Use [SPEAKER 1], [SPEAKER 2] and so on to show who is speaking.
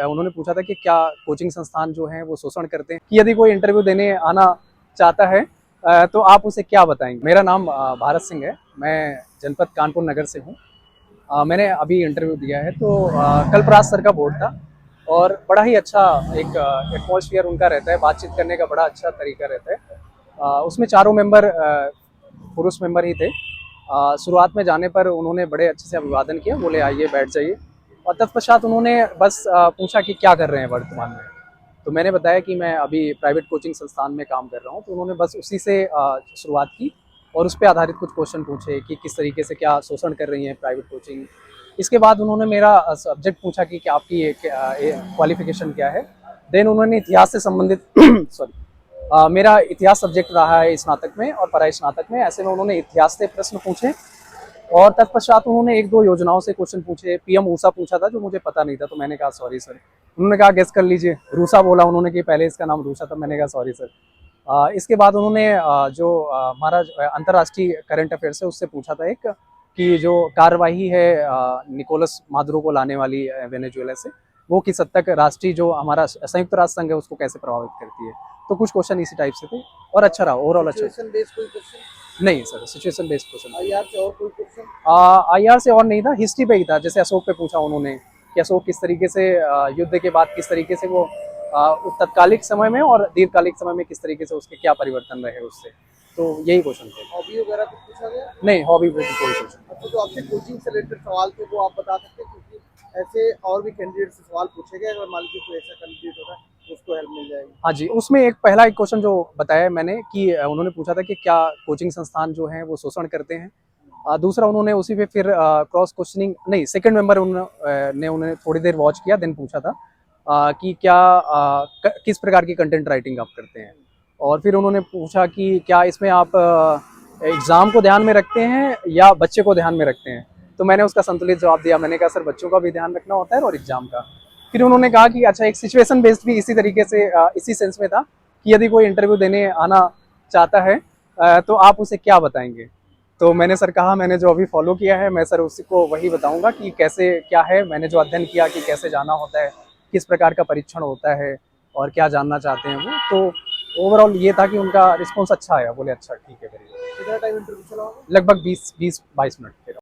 [SPEAKER 1] उन्होंने पूछा था कि क्या कोचिंग संस्थान जो हैं वो शोषण करते हैं, कि यदि कोई इंटरव्यू देने आना चाहता है तो आप उसे क्या बताएंगे। मेरा नाम भारत सिंह है, मैं जनपद कानपुर नगर से हूँ। मैंने अभी इंटरव्यू दिया है। तो कल्पराज सर का बोर्ड था और बड़ा ही अच्छा एक एटमॉस्फेयर उनका रहता है, बातचीत करने का बड़ा अच्छा तरीका रहता है। उसमें चारों मेंबर पुरुष मेंबर ही थे। शुरुआत में जाने पर उन्होंने बड़े अच्छे से अभिवादन किया, बोले आइए बैठ जाइए, और तत्पश्चात उन्होंने बस पूछा कि क्या कर रहे हैं वर्तमान में। तो मैंने बताया कि मैं अभी प्राइवेट कोचिंग संस्थान में काम कर रहा हूँ। तो उन्होंने बस उसी से शुरुआत की और उस पर आधारित कुछ क्वेश्चन पूछे कि किस तरीके से क्या शोषण कर रही है प्राइवेट कोचिंग। इसके बाद उन्होंने मेरा सब्जेक्ट पूछा कि आपकी क्वालिफिकेशन क्या है। देन उन्होंने इतिहास से संबंधित सॉरी मेरा इतिहास सब्जेक्ट रहा है स्नातक में और पराई स्नातक में, ऐसे में उन्होंने इतिहास से प्रश्न पूछे और तत्पश्चात उन्होंने एक दो योजनाओं से क्वेश्चन पूछे। पीएम ऊषा पूछा था जो मुझे पता नहीं था, तो मैंने कहा सॉरी सर। उन्होंने कहा गेस कर लीजिए, रूसा बोला उन्होंने कि पहले इसका नाम रूसा था, मैंने कहा सॉरी सर। इसके बाद उन्होंने जो हमारा अंतर्राष्ट्रीय करंट अफेयर्स है उससे पूछा था एक, कि जो कार्यवाही है निकोलस मादुरो को लाने वाली वेनेजुएला से, वो किस हद तक राष्ट्रीय जो हमारा संयुक्त राष्ट्र संघ है उसको कैसे प्रभावित करती है। तो कुछ क्वेश्चन इसी टाइप से थे और अच्छा रहा, ओवरऑल अच्छा। नहीं sir, situation based question. IR से और कोई क्वेश्चन? आईआर से और नहीं था, हिस्ट्री पे ही था। जैसे अशोक पे पूछा उन्होंने कि अशोक किस तरीके से युद्ध के बाद किस तरीके से वो तत्कालिक समय में और दीर्घकालिक समय में किस तरीके से उसके क्या परिवर्तन रहे उससे। तो यही क्वेश्चन थे। हॉबी वगैरह कुछ पूछा गया? नहीं, हॉबी वो कोई क्वेश्चन। अच्छा, जो आपसे कोचिंग से रिलेटेड सवाल थे वो आप बता सकते हैं, क्योंकि ऐसे और भी कैंडिडेट से सवाल पूछे गए, अगर मान लीजिए कोई ऐसा कैंडिडेट होगा उसको हेल्प मिल जाएगी। हाँ जी, उसमें एक पहला एक क्वेश्चन जो बताया मैंने कि उन्होंने पूछा था कि क्या कोचिंग संस्थान जो हैं वो शोषण करते हैं। दूसरा उन्होंने उसी पे फिर क्रॉस क्वेश्चनिंग नहीं, सेकंड मेंबर ने उन्हें थोड़ी देर वॉच किया, देन पूछा था कि क्या किस प्रकार की कंटेंट राइटिंग आप करते हैं। और फिर उन्होंने पूछा कि क्या इसमें आप एग्ज़ाम को ध्यान में रखते हैं या बच्चे को ध्यान में रखते हैं। तो मैंने उसका संतुलित जवाब दिया, मैंने कहा सर बच्चों का भी ध्यान रखना होता है और एग्ज़ाम का। फिर उन्होंने कहा कि अच्छा, एक सिचुएशन बेस्ड भी इसी तरीके से इसी सेंस में था कि यदि कोई इंटरव्यू देने आना चाहता है तो आप उसे क्या बताएंगे। तो मैंने सर कहा मैंने जो अभी फॉलो किया है मैं सर उसी को वही बताऊंगा कि कैसे क्या है, मैंने जो अध्ययन किया कि कैसे जाना होता है, किस प्रकार का परीक्षण होता है और क्या जानना चाहते हैं वो। तो ओवरऑल ये था कि उनका रिस्पॉन्स अच्छा आया, बोले अच्छा ठीक है। कितना टाइम इंटरव्यू चला? लगभग 20-22 मिनट।